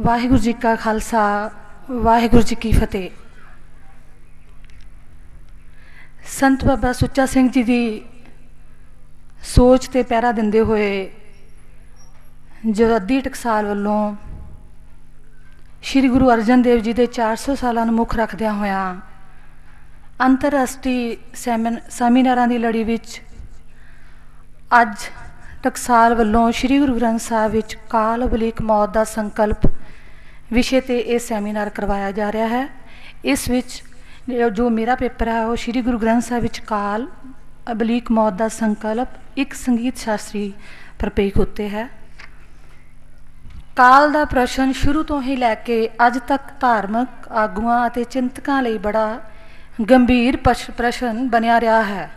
वाहिगुरू जी का खालसा वाहिगुरू जी की फतेह। संत बाबा सुच्चा सिंह जी की सोच ते पैरा दिंदे हुए जवादी टकसाल वालों श्री गुरु अर्जन देव जी के 400 सालों मुख रखद्या होया अंतरराष्ट्री सैमीनारां की लड़ी विच अज टकसाल वालों श्री गुरु ग्रंथ साहिब विच काल अबलीक मौत का संकल्प विषय ते यह सैमीनार करवाया जा रहा है। इस विच जो मेरा पेपर है वो श्री गुरु ग्रंथ साहिब विच काल अबलीक मौत का संकल्प एक संगीत शास्त्री प्रपेख उत्ते है। काल का प्रश्न शुरू तो ही लैके अज तक धार्मिक आगुआं अते चिंतकां लई बड़ा गंभीर प्रश्न बनिया रहा है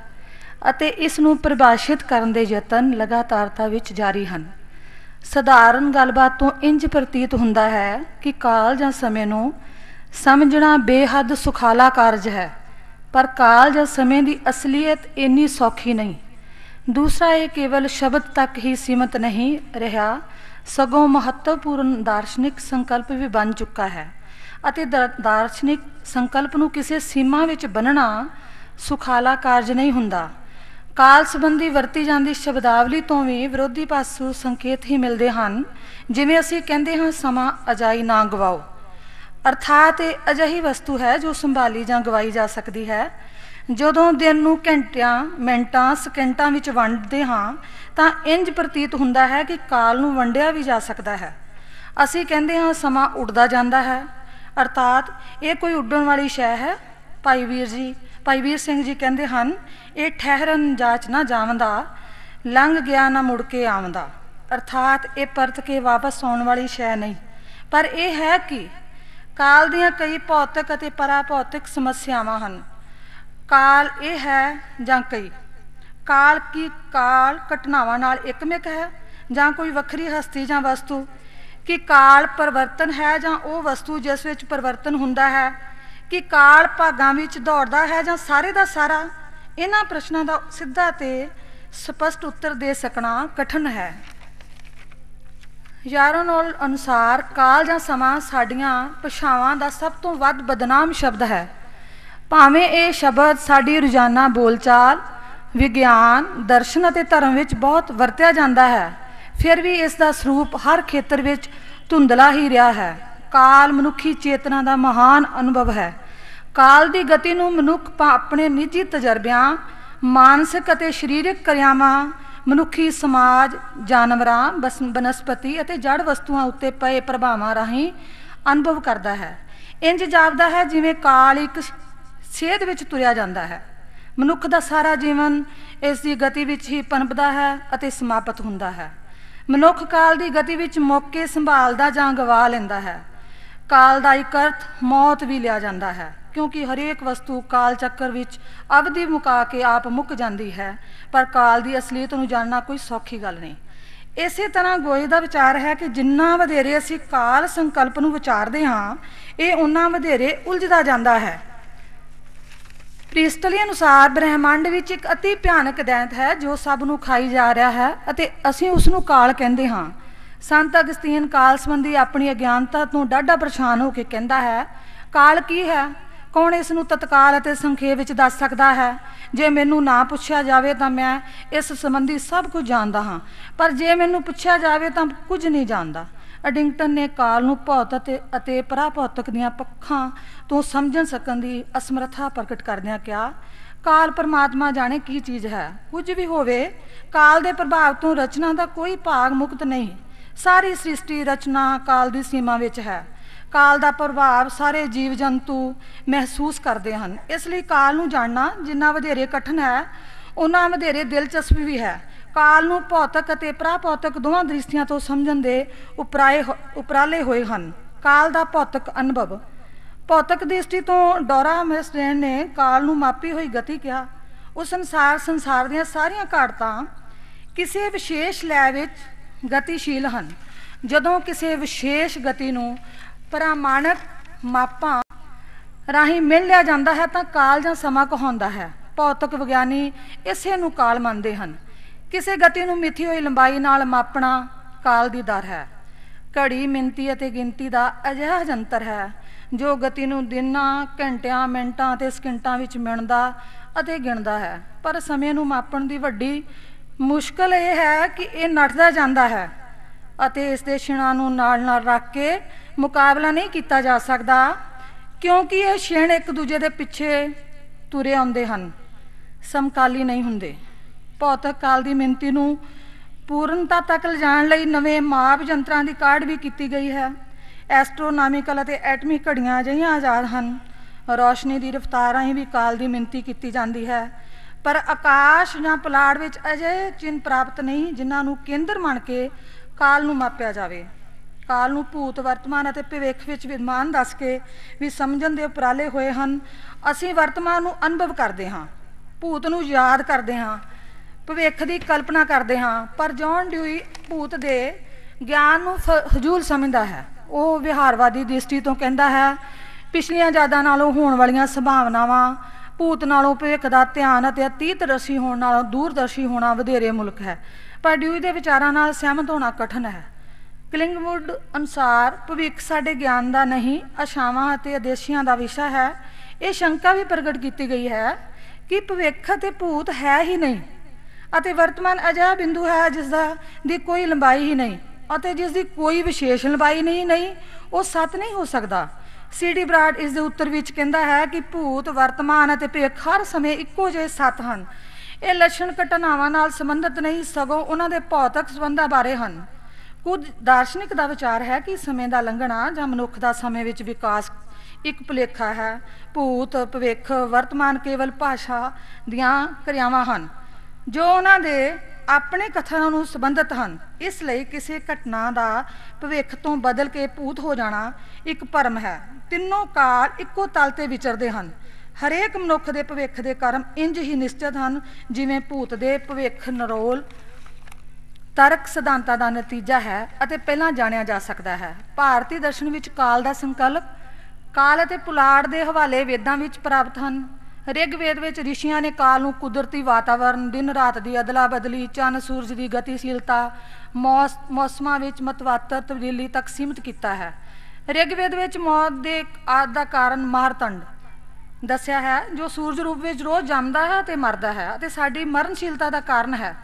अते इस नूं परिभाषित करन दे यतन लगातारता विच जारी हन। सधारण गलबात तो इंज प्रतीत हुंदा है कि काल जां समय नूं समझना बेहद सुखाला कारज है, पर काल जां समय की असलीयत इन्नी सौखी नहीं। दूसरा ये केवल शब्द तक ही सीमित नहीं रहा, सगों महत्वपूर्ण दार्शनिक संकल्प भी बन चुका है अते दार्शनिक संकल्प नूं किसी सीमा विच बनना सुखाला कारज नहीं हुंदा। काल संबंधी वरती जाती शब्दावली तो भी विरोधी पासों संकेत ही मिलते हैं, जिवें असीं कहंदे हां समा अजाई ना गवाओ, अर्थात यह अजिही वस्तु है जो संभाली जां गवाई जा सकती है। जदों दिन नूं घंटियां मिनटां सकेंटां विच वंडदे हां तां इंज प्रतीत हुंदा है कि काल नूं वंडिया भी जा सकता है। असीं कहंदे हां समा उड़दा जांदा है, अर्थात ये कोई उड्डण वाली शै है। भाई वीर सिंह जी कहते हैं ये ठहरन जाच ना जावंदा, लंघ गया ना मुड़ के आवंदा, अर्थात ये परत के वापस आने वाली शै नहीं। पर यह है कि काल दियां कई भौतिक अते पराभौतिक समस्यावां हन। काल ये है जां कई काल की काल घटनावां नाल एकमिक है जां कोई वखरी हस्ती जां वस्तु, कि काल परिवर्तन है जां वो वस्तु जिस विच परिवर्तन हुंदा है, कि काल भागां विच दौड़दा है जां सारे दा सारा। इन्हां प्रश्नां दा सिद्धा ते स्पष्ट उत्तर दे सकना कठिन है। यारोनोल अनुसार काल जां समा साडियां भाषावां दा सब तो वध बदनाम शब्द है। भावें ये शब्द साडी रोजाना बोलचाल विज्ञान दर्शन अते धर्म विच बहुत वरत्या जाता है, फिर भी इसका स्वरूप हर खेतर विच धुंधला ही रहा है। काल मनुखी चेतना का महान अनुभव है। काल की गति नूं मनुख अपने निजी तजर्बियां मानसिक अते शरीरक क्रियावां मनुखी समाज जानवरां बनस्पति अते जड़ वस्तुओं उत्ते पए प्रभावां राहीं अनुभव करता है। इंज जापदा है जिवें काल एक सेध विच तुरिया जांदा है। मनुख का सारा जीवन इसकी गति विच ही पनपदा है अते समाप्त हुंदा है। मनुख काल की गति विच मौके संभालदा जां गवा लैंदा है। काल का एक अर्थ मौत भी लिया जाता है, क्योंकि हरेक वस्तु काल चक्कर विच अवधि मुका के आप मुक जाती है, पर काल की असलीयत नूं जानना कोई सौखी गल नहीं। इस तरह गोए का विचार है कि जिन्ना वधेरे असीं काल संकल्प नूं विचारदे हां, ये उन्ना वधेरे उलझदा जांदा है। प्रिस्टली अनुसार ब्रह्मांड विच एक अति भयानक दैंत है जो सब नूं खाई जा रहा है अते असीं उसनूं काल कहंदे हां। संत अगस्तीन काल संबंधी अपनी अज्ञानता तो डाढा परेशान होकर कहता है, काल की है, कौन इसनूं तत्काल अते संखेप विच दस सकता है। जे मैनू ना पुछया जाए तो मैं इस संबंधी सब कुछ जानता हाँ, पर जे मैनू पुछया जाए तो कुछ नहीं जानता। एडिंगटन ने काल नूं भौतिक अते पराभौतिक दीआं पक्षां तो समझ सकन दी असमर्था प्रगट करदिआं कहा, काल परमात्मा जाने की चीज़ है। कुछ भी होवे, काल के प्रभाव तो रचना का कोई भाग मुक्त नहीं। सारी सृष्टि रचना काल की सीमा विच है। काल का प्रभाव सारे जीव जंतु महसूस करते हैं। इसलिए काल नूं जानना जिन्ना वधेरे कठिन है, उन्ना वधेरे दिलचस्प भी है। काल नूं भौतिक अते पराभौतिक दोवां दृष्टियां तो समझण दे उपराले होए हन। काल का भौतिक अनुभव भौतिक दृष्टि तो डोरा मेस्ट्रेन ने काल नूं मापी हुई गति कहा। उस संसार दीआं सारियां घाटतां किसी विशेष लय विच गतिशील हैं। जदों किसी विशेष गति नूं प्रमाणिक मापां राही मिल लिया जाता है तो काल जां समा कहाउंदा है। भौतिक विग्यानी इसे नूं काल मनते हैं। किसी गति नूं मिथी हुई लंबाई नाल मापना काल दी दर है। घड़ी मिनती ਅਤੇ ਗਿਣਤੀ ਦਾ ਅਜਿਹਾ ਜੰਤਰ ਹੈ ਜੋ ਗਤੀ ਨੂੰ ਦਿਨਾਂ, ਘੰਟਿਆਂ, ਮਿੰਟਾਂ ਅਤੇ ਸਕਿੰਟਾਂ ਵਿੱਚ ਮਿਣਦਾ ਅਤੇ ਗਿਣਦਾ ਹੈ। ਪਰ ਸਮੇਂ ਨੂੰ ਮਾਪਣ ਦੀ ਵੱਡੀ ਮੁਸ਼ਕਲ ਇਹ ਹੈ ਕਿ ਇਹ ਨੱਠਦਾ ਜਾਂਦਾ ਹੈ ਅਤੇ ਇਸ ਦੇ ਛਿਣਾਂ ਨੂੰ ਨਾਲ ਨਾਲ ਰੱਖ ਕੇ ਮੁਕਾਬਲਾ ਨਹੀਂ ਕੀਤਾ ਜਾ ਸਕਦਾ, ਕਿਉਂਕਿ ਇਹ ਛਿਣ ਇੱਕ ਦੂਜੇ ਦੇ ਪਿੱਛੇ ਤੁਰੇ ਆਉਂਦੇ ਹਨ, ਸਮਕਾਲੀ ਨਹੀਂ ਹੁੰਦੇ। ਭੌਤਿਕ ਕਾਲ ਦੀ ਮਿਣਤੀ ਨੂੰ ਪੂਰਨਤਾ ਤੱਕ ਲਿਜਾਣ ਲਈ ਨਵੇਂ ਮਾਪ ਯੰਤਰਾਂ ਦੀ ਕਾਢ ਵੀ ਕੀਤੀ ਗਈ ਹੈ। ਐਸਟਰੋਨਾਮੀਕਲ ਅਤੇ ਐਟਮਿਕ ਘੜੀਆਂ ਅਜਿਹੀਆਂ ਆਜ਼ਾਦ ਹਨ। ਰੌਸ਼ਨੀ ਦੀ ਰਫ਼ਤਾਰ ਰਾਹੀਂ ਵੀ ਕਾਲ ਦੀ ਮਿਣਤੀ ਕੀਤੀ ਜਾਂਦੀ ਹੈ, ਪਰ ਆਕਾਸ਼ ਜਾਂ ਪੁਲਾੜ ਵਿੱਚ ਅਜਿਹੇ ਚਿੰਨ੍ਹ ਪ੍ਰਾਪਤ ਨਹੀਂ ਜਿਨ੍ਹਾਂ ਨੂੰ ਕੇਂਦਰ ਮੰਨ ਕੇ ਕਾਲ ਨੂੰ ਮਾਪਿਆ ਜਾਵੇ। ਕਾਲ ਨੂੰ ਭੂਤ, ਵਰਤਮਾਨ ਅਤੇ ਭਵਿੱਖ ਵਿੱਚ ਵਿਦਮਾਨ ਦੱਸ ਕੇ ਵੀ ਸਮਝਣ ਦੇ ਉਪਰਾਲੇ ਹੋਏ ਹਨ। ਅਸੀਂ ਵਰਤਮਾਨ ਨੂੰ ਅਨੁਭਵ ਕਰਦੇ ਹਾਂ, ਭੂਤ ਨੂੰ ਯਾਦ ਕਰਦੇ ਹਾਂ, ਭਵਿੱਖ ਦੀ ਕਲਪਨਾ ਕਰਦੇ ਹਾਂ, ਪਰ ਜੌਨ ਡਿਊਈ ਭੂਤ ਦੇ ਗਿਆਨ ਨੂੰ ਫਜ਼ੂਲ ਸਮਝਦਾ ਹੈ। ਉਹ ਵਿਹਾਰਵਾਦੀ ਦ੍ਰਿਸ਼ਟੀ ਤੋਂ ਕਹਿੰਦਾ ਹੈ, ਪਿਛਲੀਆਂ ਯਾਦਾਂ ਨਾਲੋਂ ਹੋਣ ਵਾਲੀਆਂ ਸੰਭਾਵਨਾਵਾਂ, ਭੂਤ ਨਾਲੋਂ ਭਵਿੱਖ ਦਾ ਧਿਆਨ ਅਤੇ ਅਤੀਤਦਰਸ਼ੀ ਹੋਣ ਨਾਲੋਂ ਦੂਰਦਰਸ਼ੀ ਹੋਣਾ ਵਧੇਰੇ ਮੁਲਕ ਹੈ। ਪਰ ਡਿਊਈ ਦੇ ਵਿਚਾਰਾਂ ਨਾਲ ਸਹਿਮਤ ਹੋਣਾ ਕਠਿਨ ਹੈ। ਕਲਿੰਗਵੁੱਡ ਅਨੁਸਾਰ ਭਵਿੱਖ ਸਾਡੇ ਗਿਆਨ ਦਾ ਨਹੀਂ, ਆਸ਼ਾਵਾਂ ਅਤੇ ਉਦੇਸ਼ਾਂ ਦਾ ਵਿਸ਼ਾ ਹੈ। ਇਹ ਸ਼ੰਕਾ ਵੀ ਪ੍ਰਗਟ ਕੀਤੀ ਗਈ ਹੈ ਕਿ ਭਵਿੱਖ ਅਤੇ ਭੂਤ ਹੈ ਹੀ ਨਹੀਂ ਅਤੇ ਵਰਤਮਾਨ ਅਜਿਹਾ ਬਿੰਦੂ ਹੈ ਜਿਸ ਦੀ ਕੋਈ ਲੰਬਾਈ ਹੀ ਨਹੀਂ ਅਤੇ ਜਿਸ ਦੀ ਕੋਈ ਵਿਸ਼ੇਸ਼ ਲੰਬਾਈ ਨਹੀਂ, ਉਹ ਸੱਤ ਨਹੀਂ ਹੋ ਸਕਦਾ। ਸੀ.ਡੀ. ਬਰਾਡ ਇਸ ਦੇ ਉੱਤਰ ਵਿੱਚ ਕਹਿੰਦਾ ਹੈ ਕਿ ਭੂਤ, ਵਰਤਮਾਨ ਅਤੇ ਭਵਿੱਖ ਹਰ ਸਮੇਂ ਇੱਕੋ ਜਿਹੇ ਸੱਤ ਹਨ। ਇਹ ਲੱਛਣ ਘਟਨਾਵਾਂ ਨਾਲ ਸੰਬੰਧਿਤ ਨਹੀਂ, ਸਗੋਂ ਉਹਨਾਂ ਦੇ ਭੌਤਿਕ ਸੰਬੰਧਾਂ ਬਾਰੇ ਹਨ। ਕੁਝ ਦਾਰਸ਼ਨਿਕ ਦਾ ਵਿਚਾਰ ਹੈ ਕਿ ਸਮੇਂ ਦਾ ਲੰਘਣਾ ਜਾਂ ਮਨੁੱਖ ਦਾ ਸਮੇਂ ਵਿੱਚ ਵਿਕਾਸ ਇੱਕ ਭੁਲੇਖਾ ਹੈ। ਭੂਤ, ਭਵਿੱਖ, ਵਰਤਮਾਨ ਕੇਵਲ ਭਾਸ਼ਾ ਦੀਆਂ ਕਿਰਿਆਵਾਂ ਹਨ ਜੋ ਉਹਨਾਂ ਦੇ ਆਪਣੇ ਕਥਨਾਂ ਨੂੰ ਸੰਬੰਧਿਤ ਹਨ। ਇਸ ਲਈ ਕਿਸੇ ਘਟਨਾ ਦਾ ਭਵਿੱਖ ਤੋਂ ਬਦਲ ਕੇ ਭੂਤ ਹੋ ਜਾਣਾ ਇੱਕ ਭਰਮ ਹੈ। ਤਿੰਨੋਂ ਕਾਲ ਇੱਕੋ ਤਲ ਤੇ ਵਿਚਰਦੇ ਹਨ। ਹਰੇਕ ਮਨੁੱਖ ਦੇ ਭਵਿੱਖ ਦੇ ਕਰਮ ਇੰਜ ਹੀ ਨਿਸ਼ਚਿਤ ਹਨ ਜਿਵੇਂ ਭੂਤ ਦੇ ਭਵਿੱਖ ਨਿਰੋਲ ਤਰਕ ਸਿਧਾਂਤਾਂ ਦਾ ਨਤੀਜਾ ਹੈ ਅਤੇ ਪਹਿਲਾਂ ਜਾਣਿਆ ਜਾ ਸਕਦਾ ਹੈ। ਭਾਰਤੀ ਦਰਸ਼ਨ ਵਿੱਚ ਕਾਲ ਦਾ ਸੰਕਲਪ, ਕਾਲ ਅਤੇ ਪੁਲਾੜ ਦੇ ਹਵਾਲੇ ਵੇਦਾਂ ਵਿੱਚ ਪ੍ਰਾਪਤ ਹਨ। ਰਿਗਵੇਦ ਵਿੱਚ ਰਿਸ਼ੀਆਂ ਨੇ ਕਾਲ ਨੂੰ ਕੁਦਰਤੀ ਵਾਤਾਵਰਨ, ਦਿਨ ਰਾਤ ਦੀ ਅਦਲਾ ਬਦਲੀ, ਚੰਨ ਸੂਰਜ ਦੀ ਗਤੀਸ਼ੀਲਤਾ, ਮੌਸਮਾਂ ਵਿੱਚ ਮਤਵਾਤਰ ਤਬਦੀਲੀ ਤੱਕ ਸੀਮਿਤ ਕੀਤਾ ਹੈ। ਰਿਗਵੇਦ ਵਿੱਚ ਮੌਤ ਦੇ ਆਦਿ ਦਾ ਕਾਰਨ ਮਾਰਤੰਡ ਦੱਸਿਆ ਹੈ, ਜੋ ਸੂਰਜ ਰੂਪ ਵਿੱਚ ਰੋਜ਼ ਜੰਮਦਾ ਹੈ ਅਤੇ ਮਰਦਾ ਹੈ ਅਤੇ ਸਾਡੀ ਮਰਨਸ਼ੀਲਤਾ ਦਾ ਕਾਰਨ ਹੈ।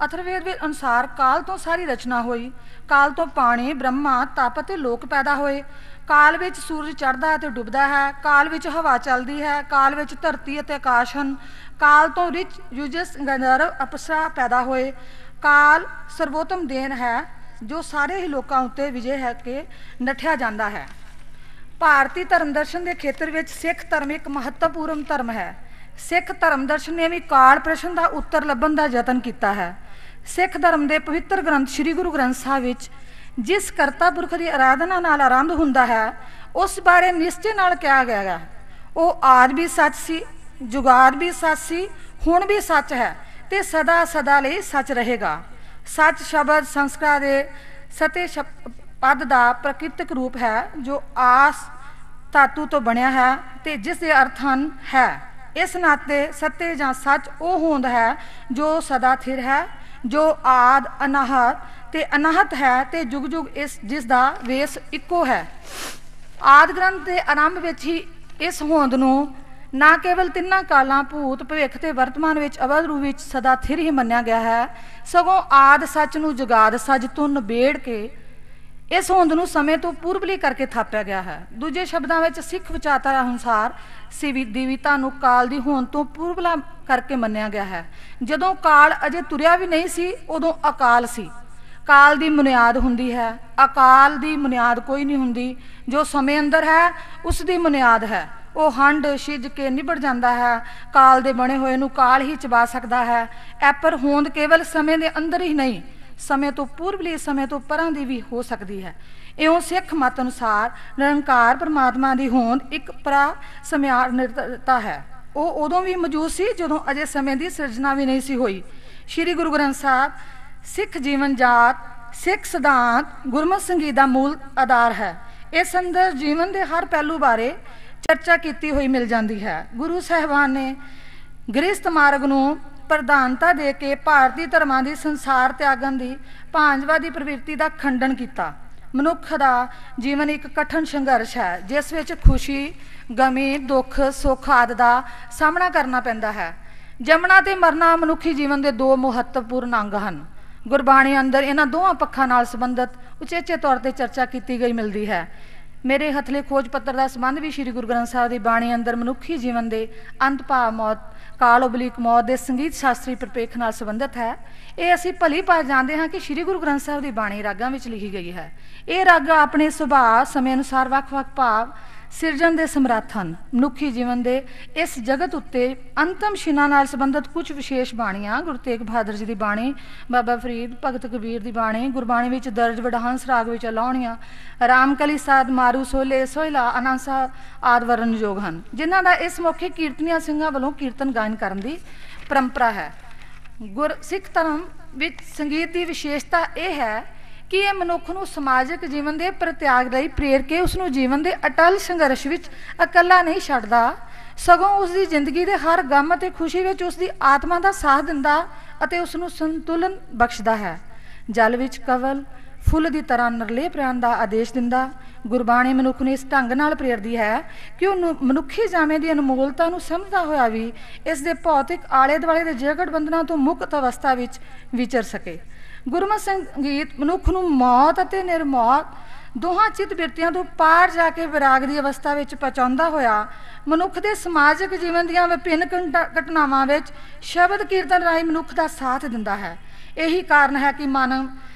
ਅਥਰਵੇਦ ਦੇ ਅਨੁਸਾਰ ਕਾਲ ਤੋਂ ਸਾਰੀ ਰਚਨਾ ਹੋਈ। ਕਾਲ ਤੋਂ ਪਾਣੀ, ਬ੍ਰਹਮਾ, ਤਪ ਅਤੇ ਲੋਕ ਪੈਦਾ ਹੋਏ। ਕਾਲ ਵਿੱਚ ਸੂਰਜ ਚੜ੍ਹਦਾ ਅਤੇ ਡੁੱਬਦਾ ਹੈ। ਕਾਲ ਵਿੱਚ ਹਵਾ ਚੱਲਦੀ ਹੈ। ਕਾਲ ਵਿੱਚ ਧਰਤੀ ਅਤੇ ਆਕਾਸ਼ ਹਨ। ਕਾਲ ਤੋਂ ਰਿਚ, ਯੁਜਸ, ਗੰਧਰਵ, ਅਪਸਰਾ ਪੈਦਾ ਹੋਏ। ਕਾਲ ਸਰਵੋਤਮ ਦੇਨ ਹੈ ਜੋ ਸਾਰੇ ਹੀ ਲੋਕਾਂ ਉੱਤੇ ਵਿਜੇ ਹੈ ਕਿ ਨੱਠਿਆ ਜਾਂਦਾ ਹੈ। ਭਾਰਤੀ ਧਰਮ ਦਰਸ਼ਨ ਦੇ ਖੇਤਰ ਵਿੱਚ ਸਿੱਖ ਧਰਮ ਇੱਕ ਮਹੱਤਵਪੂਰਨ ਧਰਮ ਹੈ। ਸਿੱਖ ਧਰਮ ਦਰਸ਼ਨ ਨੇ ਵੀ ਕਾਲ ਪ੍ਰਸ਼ਨ ਦਾ ਉੱਤਰ ਲੱਭਣ ਦਾ ਯਤਨ ਕੀਤਾ ਹੈ। ਸਿੱਖ ਧਰਮ ਦੇ ਪਵਿੱਤਰ ਗ੍ਰੰਥ ਸ੍ਰੀ ਗੁਰੂ ਗ੍ਰੰਥ ਸਾਹਿਬ ਵਿੱਚ ਜਿਸ ਕਰਤਾ ਪੁਰਖ ਦੀ ਆਰਾਧਨਾ ਨਾਲ ਆਰੰਭ ਹੁੰਦਾ ਹੈ, ਉਸ ਬਾਰੇ ਨਿਸ਼ਚੇ ਨਾਲ ਕਿਹਾ ਗਿਆ ਹੈ, ਉਹ ਆਦ ਵੀ ਸੱਚ ਸੀ, ਜੁਗਾਦ ਵੀ ਸੱਚ ਸੀ, ਹੁਣ ਵੀ ਸੱਚ ਹੈ ਤੇ ਸਦਾ ਸਦਾ ਲਈ ਸੱਚ ਰਹੇਗਾ। ਸੱਚ ਸ਼ਬਦ ਸੰਸਕ੍ਰਿਤ ਦੇ ਸਤੇ ਪਦ ਦਾ ਪ੍ਰਕਿਰਤਿਕ ਰੂਪ ਹੈ ਜੋ ਆਸ ਧਾਤੂ ਤੋਂ ਬਣਿਆ ਹੈ ਤੇ ਜਿਸ ਦੇ ਅਰਥ ਹਨ ਹੈ। ਇਸ ਨਾਤੇ ਸੱਤੇ ਜਾਂ ਸੱਚ ਉਹ ਹੋਂਦ ਹੈ ਜੋ ਸਦਾ ਥਿਰ ਹੈ, ਜੋ ਆਦ ਅਨਾਹਤ ਤੇ ਅਨਾਹਤ ਹੈ ਤੇ ਜੁਗ ਜੁਗ ਜਿਸ ਦਾ ਵੇਸ ਇੱਕੋ ਹੈ। ਆਦਿ ਗ੍ਰੰਥ ਦੇ ਆਰੰਭ ਵਿੱਚ ਹੀ ਇਸ ਹੋਂਦ ਨੂੰ ਨਾ ਕੇਵਲ ਤਿੰਨਾਂ ਕਾਲਾਂ ਭੂਤ, ਭਵਿੱਖ ਤੇ ਵਰਤਮਾਨ ਵਿੱਚ ਅਵਧ ਰੂਪ ਵਿੱਚ ਸਦਾ ਥਿਰ ਹੀ ਮੰਨਿਆ ਗਿਆ ਹੈ, ਸਗੋਂ ਆਦਿ ਸੱਚ ਨੂੰ ਜੁਗਾਦ ਸੱਚ ਤੋਂ ਨਿਬੇੜ ਕੇ ਇਸ ਹੋਂਦ ਨੂੰ ਸਮੇਂ ਤੋਂ ਪੂਰਬਲੀ ਕਰਕੇ ਥਾਪਿਆ ਗਿਆ ਹੈ। ਦੂਜੇ ਸ਼ਬਦਾਂ ਵਿੱਚ ਸਿੱਖ ਵਿਚਾਰਧਾਰਾ ਅਨੁਸਾਰ ਦੇਵੀਤਾ ਨੂੰ ਕਾਲ ਦੀ ਹੋਂਦ ਤੋਂ ਪੂਰਬਲਾ ਕਰਕੇ ਮੰਨਿਆ ਗਿਆ ਹੈ। ਜਦੋਂ ਕਾਲ ਅਜੇ ਤੁਰਿਆ ਵੀ ਨਹੀਂ ਸੀ, ਉਦੋਂ ਅਕਾਲ ਸੀ। ਕਾਲ ਦੀ ਬੁਨਿਆਦ ਹੁੰਦੀ ਹੈ, ਅਕਾਲ ਦੀ ਬੁਨਿਆਦ ਕੋਈ ਨਹੀਂ ਹੁੰਦੀ। ਜੋ ਸਮੇਂ ਅੰਦਰ ਹੈ ਉਸ ਦੀ ਬੁਨਿਆਦ ਹੈ। ਉਹ ਹੰਡ ਛਿੱਜ ਕੇ ਨਿਬੜ ਜਾਂਦਾ ਹੈ। ਕਾਲ ਦੇ ਬਣੇ ਹੋਏ ਨੂੰ ਕਾਲ ਹੀ ਚਬਾ ਸਕਦਾ ਹੈ। ਪਰ ਹੋਂਦ ਕੇਵਲ ਸਮੇਂ ਦੇ ਅੰਦਰ ਹੀ ਨਹੀਂ, ਸਮੇਂ ਤੋਂ ਪੂਰਬਲੀ, ਸਮੇਂ ਤੋਂ ਪਰਾਂ ਦੀ ਵੀ ਹੋ ਸਕਦੀ ਹੈ। ਇਉਂ ਸਿੱਖ ਮਤ ਅਨੁਸਾਰ ਨਿਰੰਕਾਰ ਪਰਮਾਤਮਾ ਦੀ ਹੋਂਦ ਇੱਕ ਪਰਾ ਸਮਿਆਰ ਨਿਰਤਾ ਹੈ। ਉਹ ਉਦੋਂ ਵੀ ਮੌਜੂਦ ਸੀ ਜਦੋਂ ਅਜੇ ਸਮੇਂ ਦੀ ਸਿਰਜਣਾ ਵੀ ਨਹੀਂ ਸੀ ਹੋਈ। ਸ੍ਰੀ ਗੁਰੂ ਗ੍ਰੰਥ ਸਾਹਿਬ ਸਿੱਖ ਜੀਵਨ ਜਾਤ, ਸਿੱਖ ਸਿਧਾਂਤ, ਗੁਰਮਤਿ ਸੰਗੀਤ ਦਾ ਮੂਲ ਆਧਾਰ ਹੈ। ਇਸ ਅੰਦਰ ਜੀਵਨ ਦੇ ਹਰ ਪਹਿਲੂ ਬਾਰੇ ਚਰਚਾ ਕੀਤੀ ਹੋਈ ਮਿਲ ਜਾਂਦੀ ਹੈ। ਗੁਰੂ ਸਾਹਿਬਾਨ ਨੇ ਗ੍ਰਸਥ ਮਾਰਗ ਨੂੰ ਪ੍ਰਧਾਨਤਾ ਦੇ ਕੇ ਭਾਰਤੀ ਧਰਮਾਂ ਦੀ ਸੰਸਾਰ ਤਿਆਗਣ ਦੀ ਭਾਂਜਵਾਦੀ ਪ੍ਰਵਿਰਤੀ ਦਾ ਖੰਡਨ ਕੀਤਾ ਮਨੁੱਖ ਦਾ ਜੀਵਨ ਇੱਕ ਕਠਿਨ ਸੰਘਰਸ਼ ਹੈ ਜਿਸ ਵਿੱਚ ਖੁਸ਼ੀ, ਗਮੀ, ਦੁੱਖ, ਸੁੱਖ ਆਦਿ ਦਾ ਸਾਹਮਣਾ ਕਰਨਾ ਪੈਂਦਾ ਹੈ। ਜੰਮਣਾ ਤੇ ਮਰਨਾ ਮਨੁੱਖੀ ਜੀਵਨ ਦੇ ਦੋ ਮਹੱਤਵਪੂਰਨ ਅੰਗ ਹਨ। ਗੁਰਬਾਣੀ ਅੰਦਰ ਇਹਨਾਂ ਦੋਵਾਂ ਪੱਖਾਂ ਨਾਲ ਸੰਬੰਧਿਤ ਉਚੇਚੇ ਤੌਰ ਤੇ ਚਰਚਾ ਕੀਤੀ ਗਈ ਮਿਲਦੀ ਹੈ। ਮੇਰੇ ਹਥਲੇ ਖੋਜ ਪੱਤਰ ਦਾ ਸੰਬੰਧ ਵੀ ਸ੍ਰੀ ਗੁਰੂ ਗ੍ਰੰਥ ਸਾਹਿਬ ਦੀ ਬਾਣੀ ਅੰਦਰ ਮਨੁੱਖੀ ਜੀਵਨ ਦੇ ਅੰਤ ਭਾਵ ਮੌਤ, ਕਾਲ ਉਬਲੀਕ ਮੌਤ ਦੇ ਸੰਗੀਤ ਸ਼ਾਸਤਰੀ ਪ੍ਰਪੇਖ ਨਾਲ ਸੰਬੰਧਿਤ ਹੈ। ਇਹ ਅਸੀਂ ਭਲੀ ਭਾਂਤ ਜਾਣਦੇ ਹਾਂ ਕਿ ਸ੍ਰੀ ਗੁਰੂ ਗ੍ਰੰਥ ਸਾਹਿਬ ਦੀ ਬਾਣੀ ਰਾਗਾਂ ਵਿੱਚ ਲਿਖੀ ਗਈ ਹੈ। ਇਹ ਰਾਗ ਆਪਣੇ ਸੁਭਾਅ ਸਮੇਂ ਅਨੁਸਾਰ ਵੱਖ-ਵੱਖ ਭਾਵ ਸਿਰਜਣ ਦੇ ਸਮਰੱਥ ਹਨ। ਮਨੁੱਖੀ ਜੀਵਨ ਦੇ ਇਸ ਜਗਤ ਉੱਤੇ ਅੰਤਮ ਛਿਨਾਂ ਨਾਲ ਸੰਬੰਧਿਤ ਕੁਝ ਵਿਸ਼ੇਸ਼ ਬਾਣੀਆਂ, ਗੁਰੂ ਤੇਗ ਬਹਾਦਰ ਜੀ ਦੀ ਬਾਣੀ, ਬਾਬਾ ਫਰੀਦ, ਭਗਤ ਕਬੀਰ ਦੀ ਬਾਣੀ, ਗੁਰਬਾਣੀ ਵਿੱਚ ਦਰਜ ਵਡਹੰਸ ਰਾਗ ਵਿੱਚ ਅਲਾਹੁਣੀਆਂ, ਰਾਮਕਲੀ ਸਾਧ, ਮਾਰੂ ਸੋਲੇ, ਸੋਹਿਲਾ, ਅਨਾਸਾ ਆਦਿ ਵਰਣਨਯੋਗ ਹਨ, ਜਿਨ੍ਹਾਂ ਦਾ ਇਸ ਮੌਕੇ ਕੀਰਤਨੀਆਂ ਸਿੰਘਾਂ ਵੱਲੋਂ ਕੀਰਤਨ ਗਾਇਨ ਕਰਨ ਦੀ ਪਰੰਪਰਾ ਹੈ। ਸਿੱਖ ਧਰਮ ਵਿੱਚ ਸੰਗੀਤ ਦੀ ਵਿਸ਼ੇਸ਼ਤਾ ਇਹ ਹੈ ਕਿ ਇਹ ਮਨੁੱਖ ਨੂੰ ਸਮਾਜਿਕ ਜੀਵਨ ਦੇ ਪ੍ਰਤਿਆਗ ਲਈ ਪ੍ਰੇਰ ਕੇ ਉਸ ਨੂੰ ਜੀਵਨ ਦੇ ਅਟਲ ਸੰਘਰਸ਼ ਵਿੱਚ ਇਕੱਲਾ ਨਹੀਂ ਛੱਡਦਾ, ਸਗੋਂ ਉਸ ਦੀ ਜ਼ਿੰਦਗੀ ਦੇ ਹਰ ਗਮ ਅਤੇ ਖੁਸ਼ੀ ਵਿੱਚ ਉਸ ਦੀ ਆਤਮਾ ਦਾ ਸਾਥ ਦਿੰਦਾ ਅਤੇ ਉਸ ਨੂੰ ਸੰਤੁਲਨ ਬਖਸ਼ਦਾ ਹੈ। ਜਲ ਵਿੱਚ ਕਵਲ ਫੁੱਲ ਦੀ ਤਰ੍ਹਾਂ ਨਿਰਲੇਪ ਰਹਿਣ ਦਾ ਆਦੇਸ਼ ਦਿੰਦਾ ਗੁਰਬਾਣੀ ਮਨੁੱਖ ਨੂੰ ਇਸ ਢੰਗ ਨਾਲ ਪ੍ਰੇਰਦੀ ਹੈ ਕਿ ਉਹ ਮਨੁੱਖੀ ਜਾਮੇ ਦੀ ਅਨਮੋਲਤਾ ਨੂੰ ਸਮਝਦਾ ਹੋਇਆ ਵੀ ਇਸ ਦੇ ਭੌਤਿਕ ਆਲੇ ਦੁਆਲੇ ਦੇ ਜਗੜ ਬੰਧਨਾਂ ਤੋਂ ਮੁਕਤ ਅਵਸਥਾ ਵਿੱਚ ਵਿਚਰ ਸਕੇ। ਗੁਰਮਤਿ ਸੰਗੀਤ ਮਨੁੱਖ ਨੂੰ ਮੌਤ ਅਤੇ ਨਿਰਮੌਤ ਦੋਹਾਂ ਚਿੱਤ ਬਿਰਤੀਆਂ ਤੋਂ ਪਾਰ ਜਾ ਕੇ ਵਿਰਾਗ ਦੀ ਅਵਸਥਾ ਵਿੱਚ ਪਹੁੰਚਾਉਂਦਾ ਹੋਇਆ ਮਨੁੱਖ ਦੇ ਸਮਾਜਿਕ ਜੀਵਨ ਦੀਆਂ ਵਿਭਿੰਨ ਘਟਨਾਵਾਂ ਵਿੱਚ ਸ਼ਬਦ ਕੀਰਤਨ ਰਾਹੀਂ ਮਨੁੱਖ ਦਾ ਸਾਥ ਦਿੰਦਾ ਹੈ। ਇਹੀ ਕਾਰਨ ਹੈ ਕਿ ਮਾਨਵ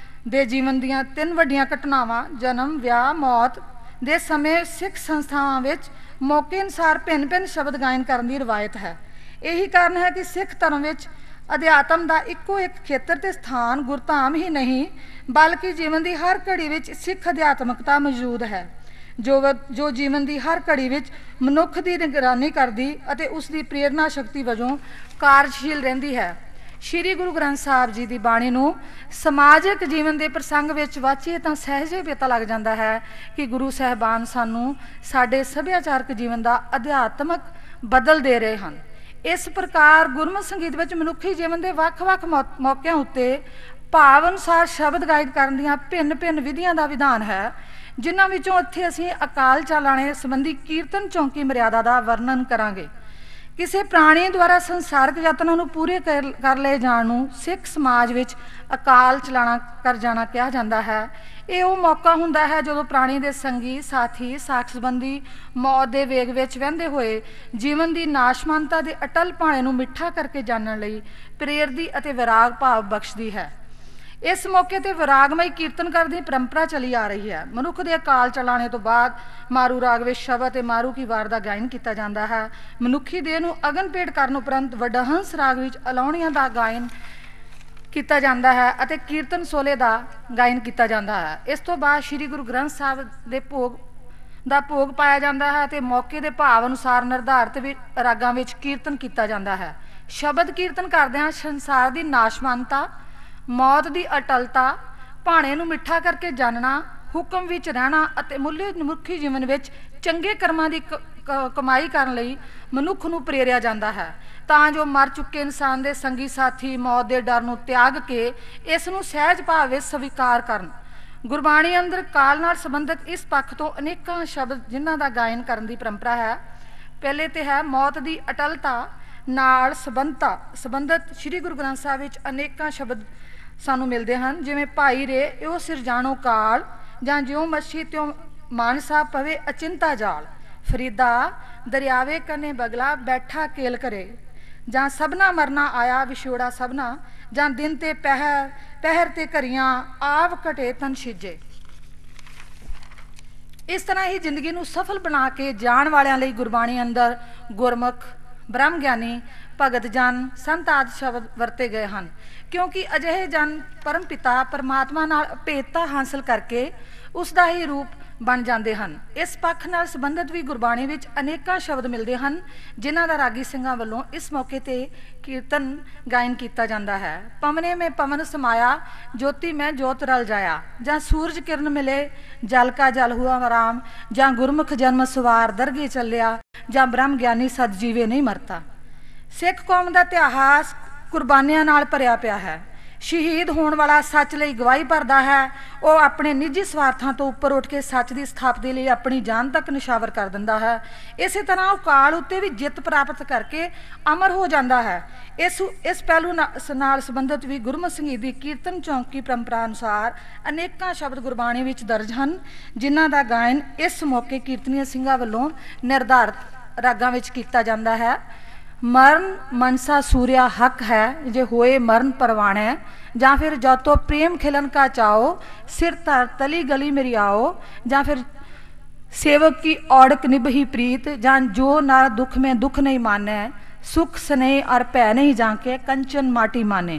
ਦੇ ਜੀਵਨ ਦੀਆਂ ਤਿੰਨ ਵੱਡੀਆਂ ਘਟਨਾਵਾਂ ਜਨਮ, ਵਿਆਹ, ਮੌਤ ਦੇ ਸਮੇਂ ਸਿੱਖ ਸੰਸਥਾਵਾਂ ਵਿੱਚ ਮੌਕੇ ਅਨੁਸਾਰ ਭਿੰਨ-ਭਿੰਨ ਸ਼ਬਦ ਗਾਇਨ ਕਰਨ ਦੀ ਰਵਾਇਤ ਹੈ। ਇਹੀ ਕਾਰਨ ਹੈ ਕਿ ਸਿੱਖ ਧਰਮ ਵਿੱਚ ਅਧਿਆਤਮ ਦਾ ਇੱਕੋ ਇੱਕ ਖੇਤਰ ਤੇ ਸਥਾਨ ਗੁਰਧਾਮ ਹੀ ਨਹੀਂ ਬਲਕਿ ਜੀਵਨ ਦੀ ਹਰ ਘੜੀ ਵਿੱਚ ਸਿੱਖ ਅਧਿਆਤਮਕਤਾ ਮੌਜੂਦ ਹੈ ਜੋ ਜੀਵਨ ਦੀ ਹਰ ਘੜੀ ਵਿੱਚ ਮਨੁੱਖ ਦੀ ਨਿਗਰਾਨੀ ਕਰਦੀ ਅਤੇ ਉਸ ਦੀ ਪ੍ਰੇਰਨਾ ਸ਼ਕਤੀ ਵਜੋਂ ਕਾਰਜਸ਼ੀਲ ਰਹਿੰਦੀ ਹੈ। ਸ਼੍ਰੀ ਗੁਰੂ ਗ੍ਰੰਥ ਸਾਹਿਬ ਜੀ ਦੀ ਬਾਣੀ ਨੂੰ ਸਮਾਜਿਕ ਜੀਵਨ ਦੇ ਪ੍ਰਸੰਗ ਵਿੱਚ ਵਾਚੀਏ ਤਾਂ ਸਹਿਜੇ ਪਤਾ ਲੱਗ ਜਾਂਦਾ ਹੈ ਕਿ ਗੁਰੂ ਸਾਹਿਬਾਨ ਸਾਨੂੰ ਸਾਡੇ ਸੱਭਿਆਚਾਰਕ ਜੀਵਨ ਦਾ ਅਧਿਆਤਮਕ ਬਦਲ ਦੇ ਰਹੇ ਹਨ। ਇਸ ਪ੍ਰਕਾਰ ਗੁਰਮਤਿ ਸੰਗੀਤ ਵਿੱਚ ਮਨੁੱਖੀ ਜੀਵਨ ਦੇ ਵੱਖ-ਵੱਖ ਮੌਕਿਆਂ ਉੱਤੇ ਭਾਵ ਅਨੁਸਾਰ ਸ਼ਬਦ ਗਾਇਨ ਕਰਨ ਦੀਆਂ ਭਿੰਨ-ਭਿੰਨ ਵਿਧੀਆਂ ਦਾ ਵਿਧਾਨ ਹੈ, ਜਿਨ੍ਹਾਂ ਵਿੱਚੋਂ ਇੱਥੇ ਅਸੀਂ ਅਕਾਲ ਚਾਲਾਣੇ ਸੰਬੰਧੀ ਕੀਰਤਨ ਚੌਂਕੀ ਮਰਿਆਦਾ ਦਾ ਵਰਣਨ ਕਰਾਂਗੇ। ਕਿਸੇ ਪ੍ਰਾਣੀ ਦੁਆਰਾ ਸੰਸਾਰਕ ਯਤਨਾਂ ਨੂੰ ਪੂਰੇ ਕਰ ਲਏ ਜਾਣ ਨੂੰ ਸਿੱਖ ਸਮਾਜ ਵਿੱਚ ਅਕਾਲ ਚਲਾਣਾ ਕਰ ਜਾਣਾ ਕਿਹਾ ਜਾਂਦਾ ਹੈ। ਇਹ ਉਹ ਮੌਕਾ ਹੁੰਦਾ ਹੈ ਜਦੋਂ ਪ੍ਰਾਣੀ ਦੇ ਸੰਗੀ ਸਾਥੀ ਸਾਖ ਸੰਬੰਧੀ ਮੌਤ ਦੇ ਵੇਗ ਵਿੱਚ ਵਹਿੰਦੇ ਹੋਏ ਜੀਵਨ ਦੀ ਨਾਸ਼ਮਾਨਤਾ ਦੇ ਅਟਲ ਭਾਣੇ ਨੂੰ ਮਿੱਠਾ ਕਰਕੇ ਜਾਣਨ ਲਈ ਪ੍ਰੇਰਦੀ ਅਤੇ ਵਿਰਾਗ ਭਾਵ ਬਖਸ਼ਦੀ ਹੈ। ਇਸ ਮੌਕੇ ਤੇ ਵਿਰਾਗਮਈ ਕੀਰਤਨ ਕਰਨ ਦੀ ਪਰੰਪਰਾ ਚਲੀ ਆ ਰਹੀ ਹੈ। ਮਨੁੱਖ ਦੇ ਅਕਾਲ ਚਲਾਣੇ ਤੋਂ ਬਾਅਦ ਮਾਰੂ ਰਾਗ ਵਿੱਚ ਸ਼ਬਦ ਤੇ ਮਾਰੂ ਕੀ ਵਾਰ ਦਾ ਗਾਇਨ ਕੀਤਾ ਜਾਂਦਾ ਹੈ। ਮਨੁੱਖੀ ਦੇਹ ਨੂੰ ਅਗਨ ਭੇਟ ਕਰਨ ਉਪਰੰਤ ਵਡਹੰਸ ਰਾਗ ਵਿੱਚ ਅਲਾਹੁਣੀਆਂ ਦਾ ਗਾਇਨ ਕੀਤਾ ਜਾਂਦਾ ਹੈ ਅਤੇ ਕੀਰਤਨ ਸੋਲੇ ਦਾ ਗਾਇਨ ਕੀਤਾ ਜਾਂਦਾ ਹੈ। ਇਸ ਤੋਂ ਬਾਅਦ ਸ੍ਰੀ ਗੁਰੂ ਗ੍ਰੰਥ ਸਾਹਿਬ ਦੇ ਭੋਗ ਪਾਇਆ ਜਾਂਦਾ ਹੈ ਅਤੇ ਮੌਕੇ ਦੇ ਭਾਵ ਅਨੁਸਾਰ ਨਿਰਧਾਰਿਤ ਰਾਗਾਂ ਵਿੱਚ ਕੀਰਤਨ ਕੀਤਾ ਜਾਂਦਾ ਹੈ। ਸ਼ਬਦ ਕੀਰਤਨ ਕਰਦਿਆਂ ਸੰਸਾਰ ਦੀ ਨਾਸ਼ਮਾਨਤਾ, ਮੌਤ ਦੀ ਅਟਲਤਾ, ਭਾਣੇ ਨੂੰ ਮਿੱਠਾ ਕਰਕੇ ਜਾਣਨਾ, ਹੁਕਮ ਵਿੱਚ ਰਹਿਣਾ ਅਤੇ ਮੁੱਢਲੇ ਮਨੁੱਖੀ ਜੀਵਨ ਵਿੱਚ ਚੰਗੇ ਕਰਮਾਂ ਦੀ ਕਮਾਈ ਕਰਨ ਲਈ ਮਨੁੱਖ ਨੂੰ ਪ੍ਰੇਰਿਆ ਜਾਂਦਾ ਹੈ ਤਾਂ ਜੋ ਮਰ ਚੁੱਕੇ ਇਨਸਾਨ ਦੇ ਸੰਗੀ ਸਾਥੀ ਮੌਤ ਦੇ ਡਰ ਨੂੰ ਤਿਆਗ ਕੇ ਇਸ ਨੂੰ ਸਹਿਜ ਭਾਵ ਵਿੱਚ ਸਵੀਕਾਰ ਕਰਨ। ਗੁਰਬਾਣੀ ਅੰਦਰ ਕਾਲ ਨਾਲ ਸੰਬੰਧਿਤ ਇਸ ਪੱਖ ਤੋਂ ਅਨੇਕਾਂ ਸ਼ਬਦ ਜਿਨ੍ਹਾਂ ਦਾ ਗਾਇਨ ਕਰਨ ਦੀ ਪਰੰਪਰਾ ਹੈ। ਪਹਿਲੇ ਤੇ ਹੈ ਮੌਤ ਦੀ ਅਟਲਤਾ ਨਾਲ ਸੰਬੰਧਿਤ ਸ੍ਰੀ ਗੁਰੂ ਗ੍ਰੰਥ ਸਾਹਿਬ ਵਿੱਚ ਅਨੇਕਾਂ ਸ਼ਬਦ ਸਾਨੂੰ ਮਿਲਦੇ ਹਨ, ਜਿਵੇਂ ਭਾਈ ਰੇ ਇਹੋ ਸਿਰਜਾਣੋ ਕਾਲ, ਜਾਂ ਜਿਉਂ ਮੱਛੀ ਤਿਉਂ ਮਾਨਸਾ ਪਵੇ ਅਚਿੰਤਾ ਜਾਲ, ਫਰੀਦਾ ਦਰਿਆਵੇ ਕਨੇ ਬਗਲਾ ਬੈਠਾ ਕੇਲ ਕਰੇ, ਜਾਂ ਸਭਨਾ ਮਰਨਾ ਆਇਆ ਵਿਛੋੜਾ ਸਭਨਾ, ਜਾਂ ਦਿਨ ਤੇ ਪਹਿਰ ਤੇ ਘਰੀਆਂ ਆਵ ਘਟੇ ਤਨ ਛਿਜੇ। ਇਸ ਤਰ੍ਹਾਂ ਹੀ ਜ਼ਿੰਦਗੀ ਨੂੰ ਸਫਲ ਬਣਾ ਕੇ ਜਾਣ ਵਾਲਿਆਂ ਲਈ ਗੁਰਬਾਣੀ ਅੰਦਰ ਗੁਰਮੁਖ, ਬ੍ਰਹਮ ਗਿਆਨੀ, ਭਗਤ ਜਨ, ਸੰਤ ਆਦਿ ਸ਼ਬਦ ਵਰਤੇ ਗਏ ਹਨ, ਕਿਉਂਕਿ ਅਜਿਹੇ ਜਨ ਪਰਮ ਪਿਤਾ ਪਰਮਾਤਮਾ ਨਾਲ ਅਭੇਦਤਾ ਹਾਸਲ ਕਰਕੇ ਉਸ ਦਾ ਹੀ ਰੂਪ ਬਣ ਜਾਂਦੇ ਹਨ। ਇਸ ਪੱਖ ਨਾਲ ਸੰਬੰਧਿਤ ਵੀ ਗੁਰਬਾਣੀ ਵਿੱਚ ਅਨੇਕਾਂ ਸ਼ਬਦ ਮਿਲਦੇ ਹਨ, ਜਿਨ੍ਹਾਂ ਦਾ ਰਾਗੀ ਸਿੰਘਾਂ ਵੱਲੋਂ ਇਸ ਮੌਕੇ ਤੇ ਕੀਰਤਨ ਗਾਇਨ ਕੀਤਾ ਜਾਂਦਾ ਹੈ। ਪਵਨੇ ਮੈਂ ਪਵਨ ਸਮਾਇਆ, ਜੋਤੀ ਮੈਂ ਜੋਤ ਰਲ ਜਾਇਆ, ਜਾਂ ਸੂਰਜ ਕਿਰਨ ਮਿਲੇ ਜਲ ਕਾ ਜਲ ਹੁਆ ਰਾਮ, ਜਾਂ ਗੁਰਮੁਖ ਜਨਮ ਸਵਾਰ ਦਰਗੇ ਚੱਲਿਆ, ਜਾਂ ਬ੍ਰਹਮ ਗਿਆਨੀ ਸਦ ਜੀਵੇ ਨਹੀਂ ਮਰਤਾ। ਸਿੱਖ ਕੌਮ ਦਾ ਇਤਿਹਾਸ ਕੁਰਬਾਨੀਆਂ ਨਾਲ ਭਰਿਆ ਪਿਆ ਹੈ। शहीद होने वाला सच लई गवाही भरदा है, वो अपने निजी स्वार्थां तो उपर उठ के सच की स्थापति लिए अपनी जान तक निशावर कर दिंदा है। इस तरह वो काल उत्ते भी जित प्राप्त करके अमर हो जाता है। इस पहलू नाल संबंधित भी गुरमत संगीत की कीर्तन चौंकी परंपरा अनुसार अनेकों शब्द गुरबाणी विच दर्ज हैं, जिन्हां दा गायन इस मौके कीर्तनीय ਸਿੰਘਾਂ ਵੱਲੋਂ निर्धारित रागां विच कीता जांदा है। मरण मनसा सूर्या हक है, जे होए मरण परवाना, जां फिर जातो प्रेम खिलन का चाओ, सिर तर तली गली मेरी आओ, जां फिर सेवक की औड़क निभही प्रीत, जां जो नर दुख में दुख नहीं माने, सुख स्नेह और भै नहीं जाके कंचन माटी माने।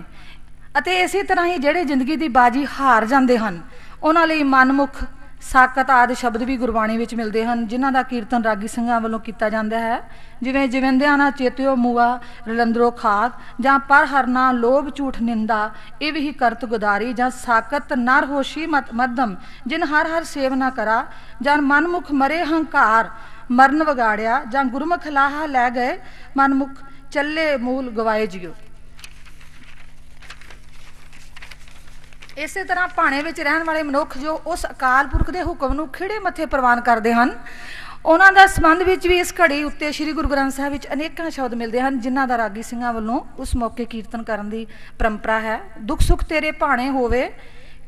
ਅਤੇ ਇਸੇ ਤਰ੍ਹਾਂ ਹੀ ਜਿਹੜੇ ਜ਼ਿੰਦਗੀ ਦੀ ਬਾਜੀ ਹਾਰ ਜਾਂਦੇ ਹਨ ਉਹਨਾਂ ਲਈ ਮਨਮੁਖ ਸਾਕਤ ਆਦਿ ਸ਼ਬਦ ਵੀ ਗੁਰਬਾਣੀ ਵਿੱਚ ਮਿਲਦੇ ਹਨ, ਜਿਨ੍ਹਾਂ ਦਾ ਕੀਰਤਨ ਰਾਗੀ ਸਿੰਘਾਂ ਵੱਲੋਂ ਕੀਤਾ ਜਾਂਦਾ ਹੈ, ਜਿਵੇਂ ਜਿਵੰਦਿਆਂ ਨਾ ਚੇਤਿਓ ਮੂਆ ਰਲੰਦਰੋ ਖਾਕ, ਜਾਂ ਪਰ ਹਰਨਾ ਲੋਭ ਝੂਠ ਨਿੰਦਾ ਇਹ ਵੀ ਕਰਤ ਗੁਦਾਰੀ, ਜਾਂ ਸਾਕਤ ਨਰ ਹੋਸ਼ੀ ਮੱਧਮ ਜਿਨ ਹਰ ਹਰ ਸੇਵ ਨਾ ਕਰਾ, ਜਾਂ ਮਨਮੁਖ ਮਰੇ ਹੰਕਾਰ ਮਰਨ ਵਿਗਾੜਿਆ, ਜਾਂ ਗੁਰਮੁਖ ਲਾਹਾ ਲੈ ਗਏ ਮਨਮੁਖ ਚੱਲੇ ਮੂਲ ਗਵਾਏ ਜਿਓ। ਇਸੇ ਤਰ੍ਹਾਂ ਭਾਣੇ ਵਿੱਚ ਰਹਿਣ ਵਾਲੇ ਮਨੁੱਖ ਜੋ ਉਸ ਅਕਾਲ ਪੁਰਖ ਦੇ ਹੁਕਮ ਨੂੰ ਖਿੜੇ ਮੱਥੇ ਪ੍ਰਵਾਨ ਕਰਦੇ ਹਨ, ਉਹਨਾਂ ਦਾ ਸੰਬੰਧ ਵਿੱਚ ਵੀ ਇਸ ਘੜੀ ਉੱਤੇ ਸ੍ਰੀ ਗੁਰੂ ਗ੍ਰੰਥ ਸਾਹਿਬ ਵਿੱਚ ਅਨੇਕਾਂ ਸ਼ਬਦ ਮਿਲਦੇ ਹਨ, ਜਿਨ੍ਹਾਂ ਦਾ ਰਾਗੀ ਸਿੰਘਾਂ ਵੱਲੋਂ ਉਸ ਮੌਕੇ ਕੀਰਤਨ ਕਰਨ ਦੀ ਪਰੰਪਰਾ ਹੈ। ਦੁੱਖ ਸੁੱਖ ਤੇਰੇ ਭਾਣੇ ਹੋਵੇ,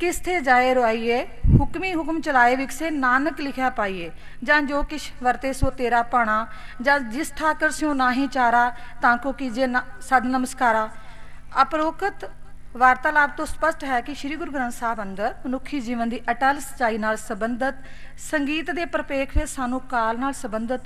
ਕਿਸਥੇ ਜਾਏ ਰੁਆਈਏ, ਹੁਕਮੀ ਹੁਕਮ ਚਲਾਏ ਵਿਕਸੇ ਨਾਨਕ ਲਿਖਿਆ ਪਾਈਏ, ਜਾਂ ਜੋ ਕਿਛ ਵਰਤੇ ਸੋ ਤੇਰਾ ਭਾਣਾ, ਜਾਂ ਜਿਸ ਠਾਕਰ ਸਿਓ ਨਾਹੀ ਚਾਰਾ, ਤਾਂ ਕੋ ਕੀਜੇ ਸਦ ਨਮਸਕਾਰਾ। ਉਪਰੋਕਤ ਵਾਰਤਾਲਾਪ ਤੋਂ ਸਪਸ਼ਟ ਹੈ ਕਿ ਸ਼੍ਰੀ ਗੁਰੂ ਗ੍ਰੰਥ ਸਾਹਿਬ ਅੰਦਰ ਮਨੁੱਖੀ ਜੀਵਨ ਦੀ ਅਟਲ ਸੱਚਾਈ ਨਾਲ ਸੰਬੰਧਿਤ ਸੰਗੀਤ ਦੇ ਪ੍ਰਪੇਖ ਵਿੱਚ ਸਾਨੂੰ ਕਾਲ ਨਾਲ ਸੰਬੰਧਿਤ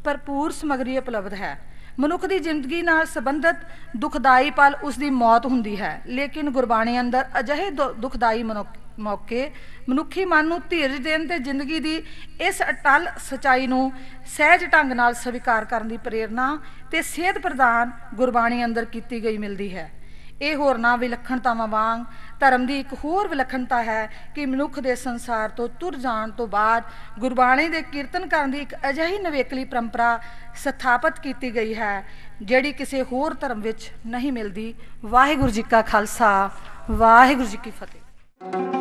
ਭਰਪੂਰ ਸਮੱਗਰੀ ਉਪਲਬਧ ਹੈ। ਮਨੁੱਖ ਦੀ ਜ਼ਿੰਦਗੀ ਨਾਲ ਸੰਬੰਧਿਤ ਦੁਖਦਾਈ ਪਲ ਉਸ ਦੀ ਮੌਤ ਹੁੰਦੀ ਹੈ, ਲੇਕਿਨ ਗੁਰਬਾਣੀ ਅੰਦਰ ਅਜਿਹੇ ਦੁਖਦਾਈ ਮੌਕੇ ਮਨੁੱਖੀ ਮਨ ਨੂੰ ਧੀਰਜ ਦੇਣ ਤੇ ਜ਼ਿੰਦਗੀ ਦੀ ਇਸ ਅਟਲ ਸੱਚਾਈ ਨੂੰ ਸਹਿਜ ਢੰਗ ਨਾਲ ਸਵੀਕਾਰ ਕਰਨ ਦੀ ਪ੍ਰੇਰਨਾ ਤੇ ਸੇਧ ਪ੍ਰਦਾਨ ਗੁਰਬਾਣੀ ਅੰਦਰ ਕੀਤੀ ਗਈ ਮਿਲਦੀ ਹੈ। ਇਹ ਹੋਰਨਾਂ ਵਿਲੱਖਣਤਾਵਾਂ ਵਾਂਗ ਧਰਮ ਦੀ ਇੱਕ ਹੋਰ ਵਿਲੱਖਣਤਾ ਹੈ ਕਿ ਮਨੁੱਖ ਦੇ ਸੰਸਾਰ ਤੋਂ ਤੁਰ ਜਾਣ ਤੋਂ ਬਾਅਦ ਗੁਰਬਾਣੀ ਦੇ ਕੀਰਤਨ ਕਰਨ ਦੀ ਇੱਕ ਅਜਿਹੀ ਨਵੇਕਲੀ ਪਰੰਪਰਾ ਸਥਾਪਿਤ ਕੀਤੀ ਗਈ ਹੈ, ਜਿਹੜੀ ਕਿਸੇ ਹੋਰ ਧਰਮ ਵਿੱਚ ਨਹੀਂ ਮਿਲਦੀ। ਵਾਹਿਗੁਰੂ ਜੀ ਕਾ ਖਾਲਸਾ, ਵਾਹਿਗੁਰੂ ਜੀ ਕੀ ਫਤਿਹ।